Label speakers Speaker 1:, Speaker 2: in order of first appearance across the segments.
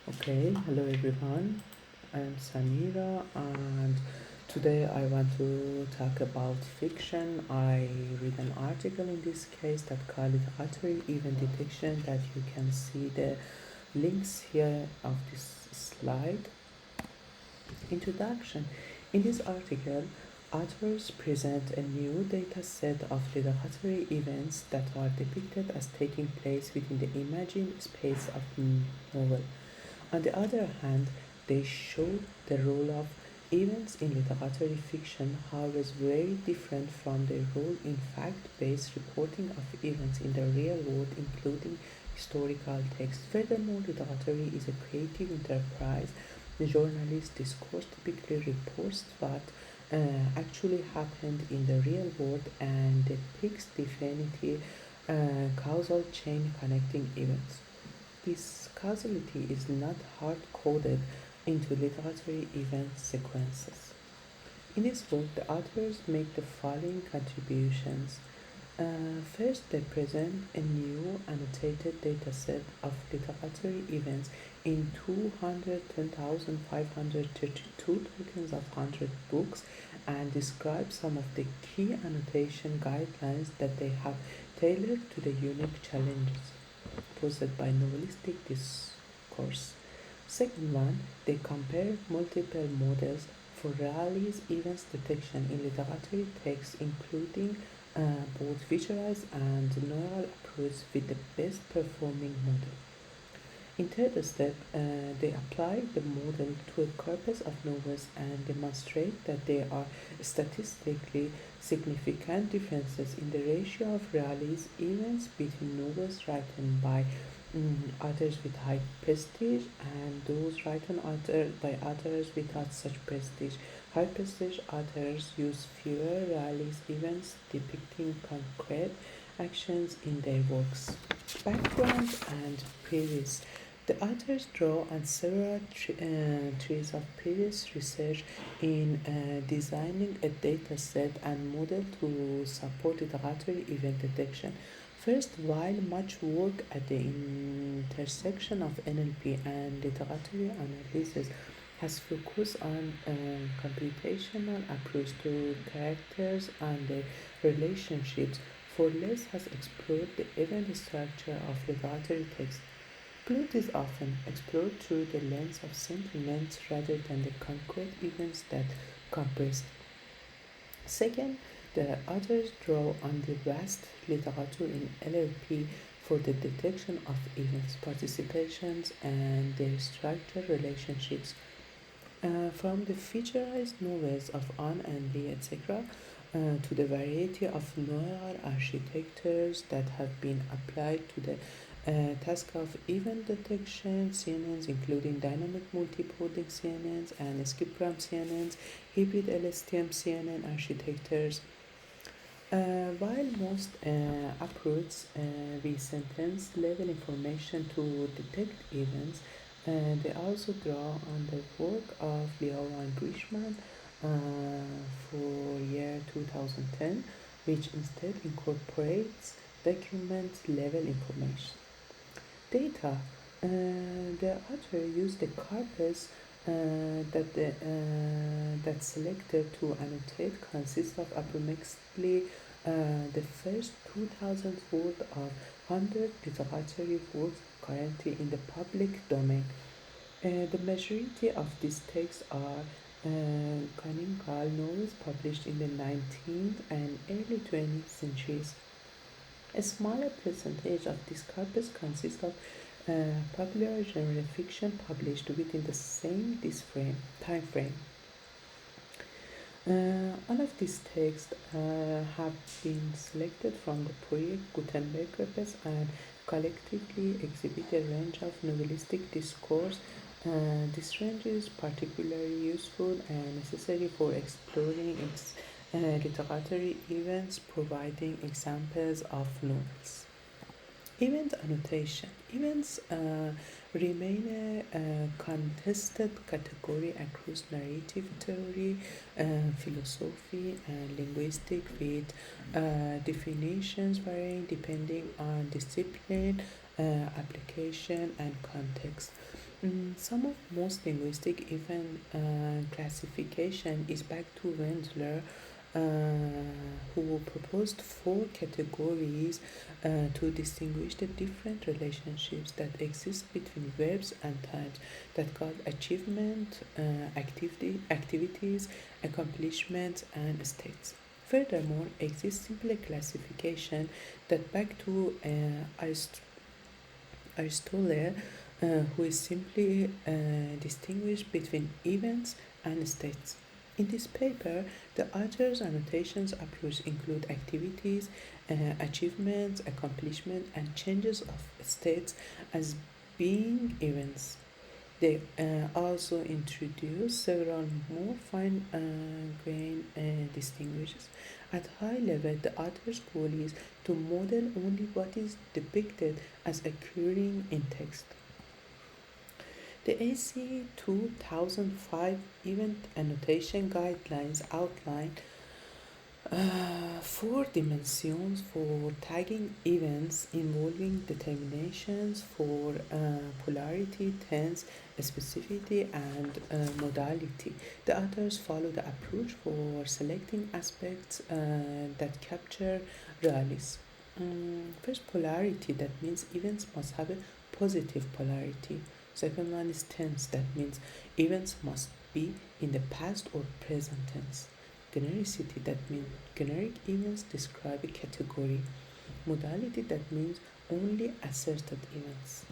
Speaker 1: Okay, hello everyone. I'm Samira, and today I want to talk about fiction. I read an article in this case that called literary event detection that you can see the links here of this slide. Introduction. In this article, authors present a new data set of literary events that are depicted as taking place within the imagined space of novel. On the other hand, they show the role of events in literary fiction, however, is very different from their role in fact-based reporting of events in the real world, including historical text. Furthermore, literary is a creative enterprise. The journalist discourse typically reports what actually happened in the real world and depicts definitive causal chain connecting events. This causality is not hard-coded into literary event sequences. In this book, the authors make the following contributions. First, they present a new annotated dataset of literary events in 210,532 tokens of 100 books and describe some of the key annotation guidelines that they have tailored to the unique challenges posed by novelistic discourse. Second one, they compare multiple models for Raleigh's events detection in literary text, including both visualized and neural approach with the best performing model. In third step, they apply the model to a corpus of novels and demonstrate that there are statistically significant differences in the ratio of Raleigh's events between novels written by authors with high prestige and those written by authors without such prestige. High prestige authors use fewer Raleigh's events depicting concrete actions in their works. Background and previous. The authors draw on several trees of previous research in designing a data set and model to support literary event detection. First, while much work at the intersection of NLP and literary analysis has focused on computational approach to characters and their relationships, Forless has explored the event structure of literary text. Plot is often explored through the lens of sentiments rather than the concrete events that compress. Second, the authors draw on the vast literature in LLP for the detection of events, participations, and their structured relationships. From the featurized novels of Anne and Lee, etc., to the variety of neural architectures that have been applied to the task of event detection, CNNs, including dynamic multi-coding CNNs and skip-ram CNNs, hybrid LSTM CNN architectures. While most approaches sentence level information to detect events, they also draw on the work of Leo and Grishman for year 2010, which instead incorporates document level information. Data. The author used the corpus that selected to annotate consists of approximately the first 2,000 words of 100 literary works currently in the public domain. The majority of these texts are canonical novels published in the 19th and early 20th centuries. A smaller percentage of this corpus consists of popular genre fiction published within the same time frame. All of these texts have been selected from the Project Gutenberg corpus and collectively exhibit a range of novelistic discourse. This range is particularly useful and necessary for exploring literary events, providing examples of novels. Event annotation. Events remain a contested category across narrative theory, philosophy, and linguistics, with definitions varying depending on discipline, application, and context. Some of most linguistic event classification is back to Wendler, who proposed four categories to distinguish the different relationships that exist between verbs and times that called achievement, activities, accomplishments, and states. Furthermore, exists simpler classification that back to Aristotle, who is simply distinguished between events and states. In this paper, the author's annotations approach include activities, achievements, accomplishments, and changes of states as being events. They also introduce several more fine-grained distinguishes. At high level, the author's goal is to model only what is depicted as occurring in text. The AC 2005 Event Annotation Guidelines outline four dimensions for tagging events involving determinations for polarity, tense, specificity, and modality. The authors follow the approach for selecting aspects that capture realism. First, polarity, that means events must have a positive polarity. Second one is tense, that means events must be in the past or present tense. Genericity, that means generic events describe a category. Modality, that means only asserted events.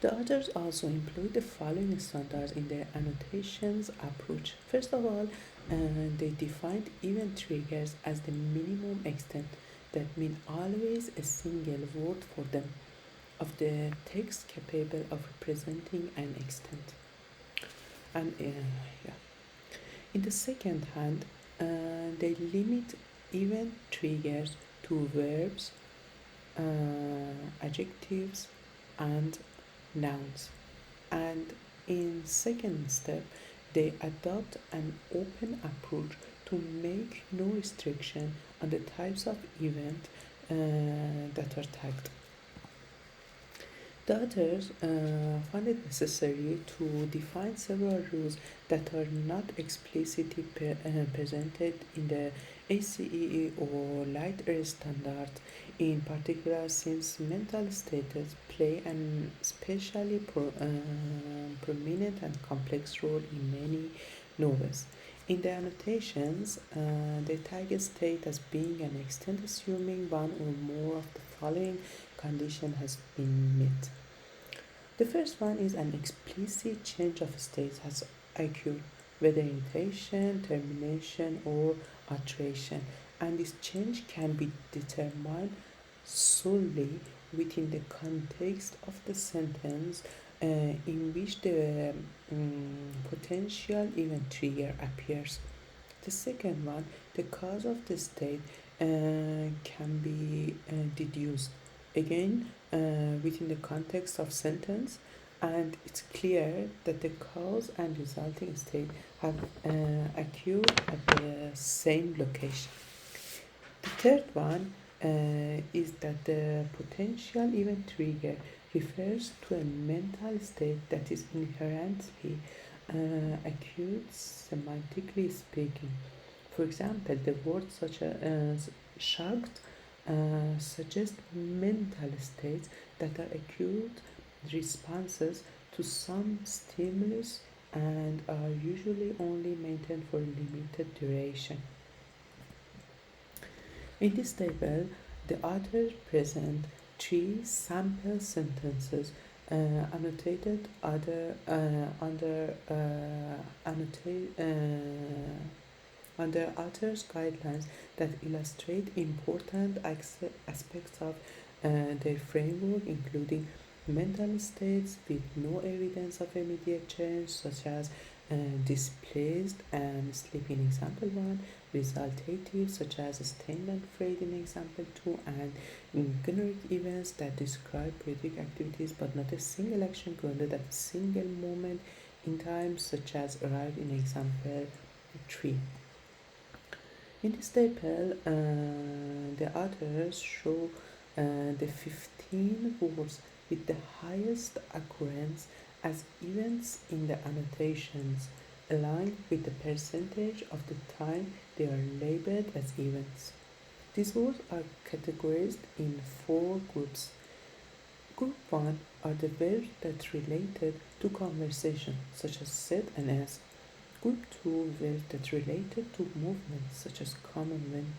Speaker 1: The authors also employ the following standards in their annotations approach. First of all, they defined event triggers as the minimum extent, that means always a single word for them, of the text capable of representing an extent. And yeah. In the second hand, they limit event triggers to verbs, adjectives, and nouns. And in second step, they adopt an open approach to make no restriction on the types of event that are tagged. The authors found it necessary to define several rules that are not explicitly presented in the ACEE or Light Earth standards, in particular since mental states play an especially prominent and complex role in many novels. In the annotations, they tag a state as being an extent assuming one or more of the following condition has been met. The first one is an explicit change of state has occurred, whether initiation, termination, or alteration, and this change can be determined solely within the context of the sentence in which the potential event trigger appears. The second one, the cause of the state can be deduced again within the context of sentence, and it's clear that the cause and resulting state have occurred at the same location. The third one is that the potential event trigger refers to a mental state that is inherently acute semantically speaking. For example, the words such as shocked suggest mental states that are acute responses to some stimulus and are usually only maintained for a limited duration. In this table, the author present three sample sentences annotated under author's guidelines that illustrate important aspects of their framework, including mental states with no evidence of immediate change, such as displaced and sleep in example 1, resultative, such as stained and frayed in example 2, and generic events that describe periodic activities but not a single action grounded at a single moment in time, such as arrived in example 3. In this table, the authors show the 15 words with the highest occurrence as events in the annotations, aligned with the percentage of the time they are labeled as events. These words are categorized in four groups. Group 1 are the verbs that related to conversation, such as said and asked. Group 2 verbs that related to movement, such as come and went.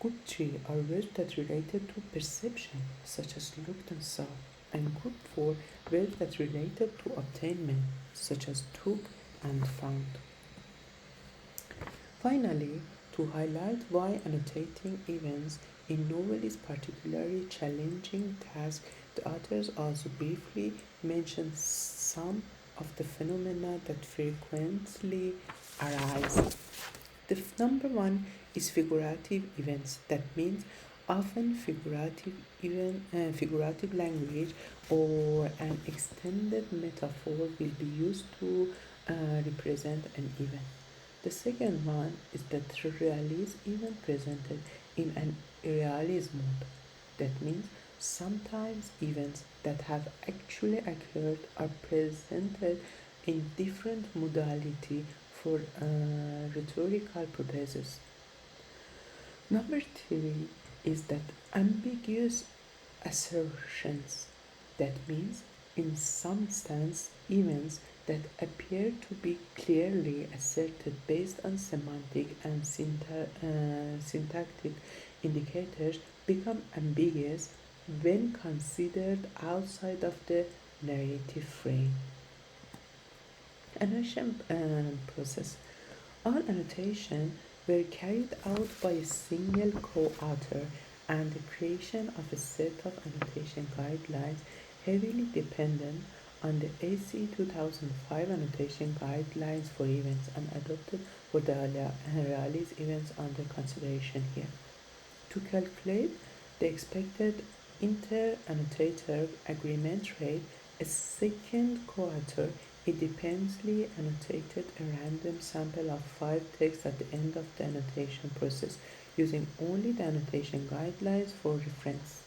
Speaker 1: Group 3 are verbs that related to perception, such as looked and saw. And Group 4 verbs that related to obtainment, such as took and found. Finally, to highlight why annotating events in novel is particularly challenging task, the authors also briefly mention some of the phenomena that frequently arise. The number one is figurative events. That means often figurative language or an extended metaphor will be used to represent an event. The second one is that realist event presented in an irrealist mode. That means sometimes events that have actually occurred are presented in different modality for rhetorical purposes. Number three is that ambiguous assertions. That means, in some sense, events that appear to be clearly asserted based on semantic and syntactic indicators become ambiguous when considered outside of the narrative frame. Annotation process. All annotation were carried out by a single co-author, and the creation of a set of annotation guidelines heavily dependent on the AC 2005 annotation guidelines for events and adopted for the realist events under consideration here. To calculate the expected inter-annotator agreement rate, a second co-author independently annotated a random sample of 5 texts at the end of the annotation process, using only the annotation guidelines for reference.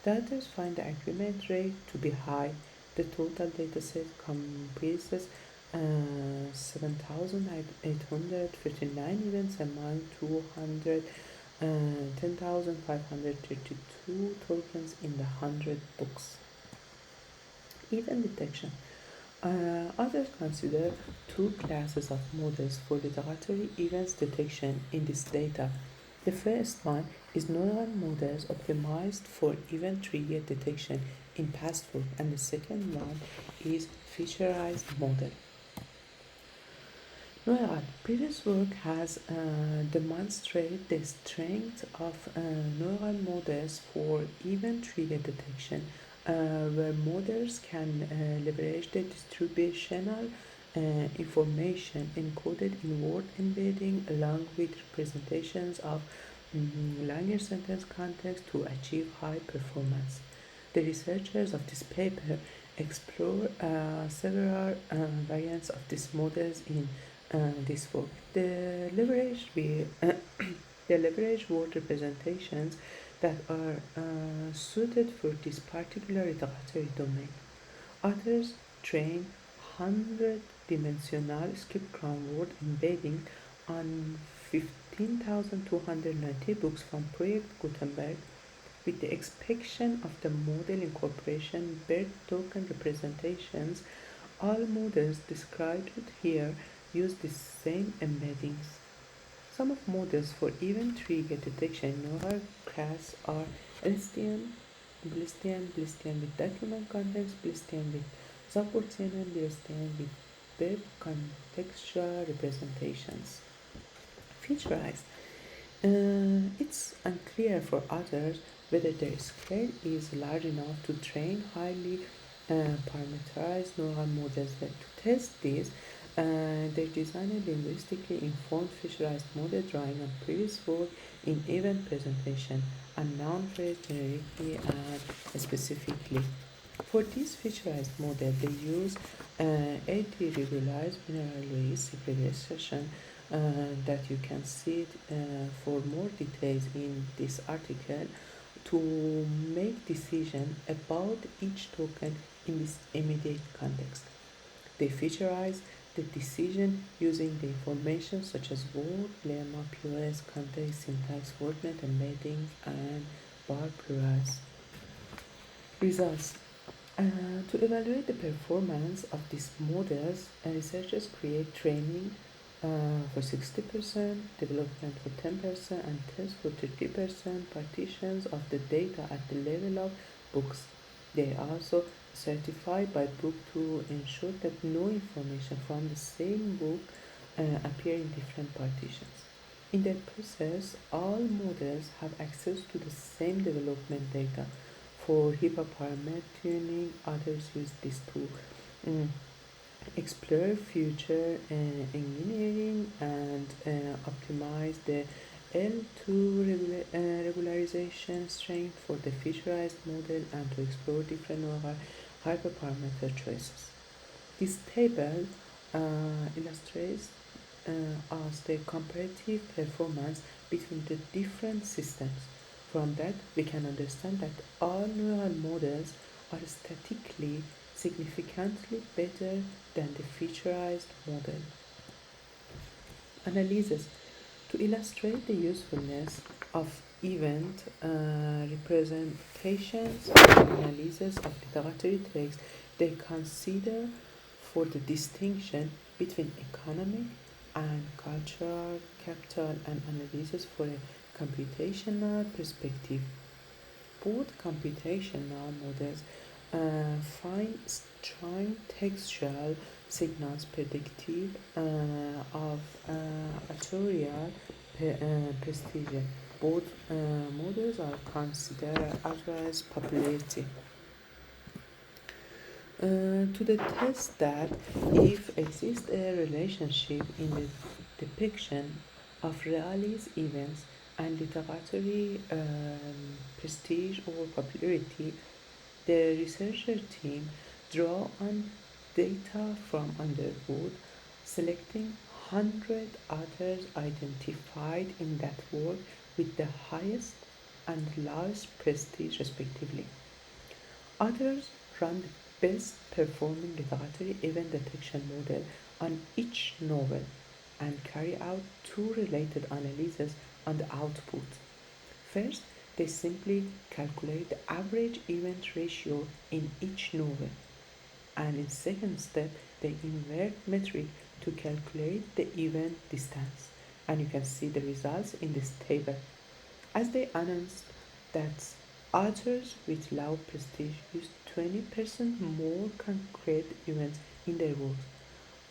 Speaker 1: The authors find the agreement rate to be high. The total dataset comprises 7,859 events among 210,532 tokens in the 100 books. Event detection. Others consider two classes of models for literary events detection in this data. The first one is neural models optimized for event trigger detection in past work, and the second one is featureized model. Neural previous work has demonstrated the strength of neural models for event trigger detection, where models can leverage the distributional information encoded in word embedding along with representations of longer sentence context to achieve high performance. The researchers of this paper explore several variants of these models in this work. They leverage word representations that are suited for this particular literary domain. Authors train 100-dimensional script-ground word embedding on 15,290 books from Project Gutenberg with the expectation of the model incorporation bird token representations. All models described here use the same embeddings. Some of models for event trigger detection neural class are LSTM, BLSTM with document contents, BLSTM with support CNN, BLSTM with bird contextual representations. Featureized. It's unclear for others whether their scale is large enough to train highly parameterized neural models. But to test this, they designed a linguistically informed featureized model drawing on previous work in event presentation and noun-phrase generically and specifically. For this featureized model, they use AD regularized binary Lewis regression that you can see for more details in this article to make decision about each token in this immediate context. They featurize the decision using the information such as word, lemma, POS, context, syntax, wordnet, embeddings, and bar plurals. Results. To evaluate the performance of these models, researchers create training for 60%, development for 10%, and test for 30% partitions of the data at the level of books. They are also certified by book to ensure that no information from the same book appear in different partitions. In their process, all models have access to the same development data. For hyperparameter tuning, others use this to explore future engineering and optimize the L2 regularization strength for the featurized model and to explore different hyperparameter choices. This table illustrates us the comparative performance between the different systems. From that, we can understand that all neural models are statistically significantly better than the featurized model. Analysis. To illustrate the usefulness of event representations and analysis of literary text, they consider for the distinction between economic and cultural capital and analysis for a computational perspective. Both computational models find strong textual signals predictive of authorial prestige. Both models are considered as well as popularity. To the test that if exists a relationship in the depiction of realist events and literary prestige or popularity, the researcher team draw on data from Underwood, selecting 100 authors identified in that work with the highest and lowest prestige respectively. Authors run the best performing literary event detection model on each novel and carry out two related analyses on the output. First, they simply calculate the average event ratio in each novel, and in second step, they invert metric to calculate the event distance, and you can see the results in this table. As they announced that authors with low prestige use 20% more concrete events in their works.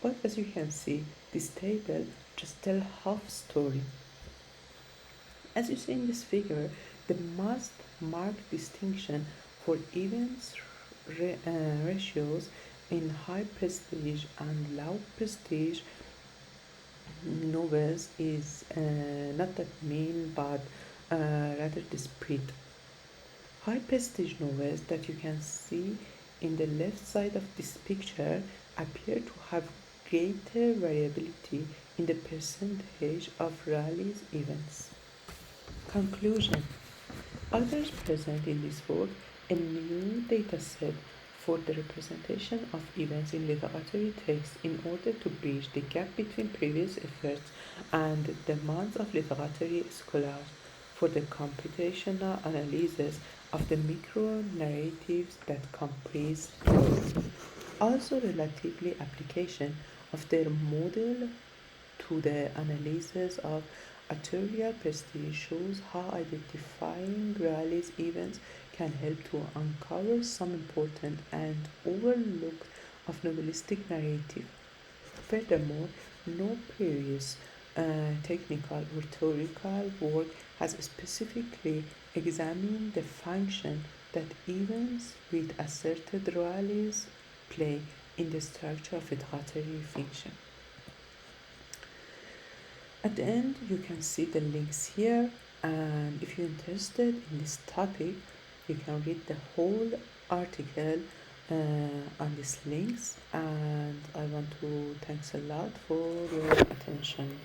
Speaker 1: But as you can see, this table just tells half story. As you see in this figure, the most marked distinction for events ratios in high prestige and low prestige novels is not that mean but rather disparate. High prestige novels that you can see in the left side of this picture appear to have greater variability in the percentage of rallies events. Conclusion. Others present in this work a new dataset for the representation of events in literary text in order to bridge the gap between previous efforts and the demands of literary scholars for the computational analysis of the micro-narratives that comprise prose. Also relatively application of their model to the analysis of authorial prestige shows how identifying realist events can help to uncover some important and overlooked of novelistic narrative. Furthermore, no previous technical or theoretical work has specifically examined the function that events with asserted realism play in the structure of literary fiction. At the end, you can see the links here, and if you're interested in this topic, you can read the whole article on these links. And I want to thanks a lot for your attention.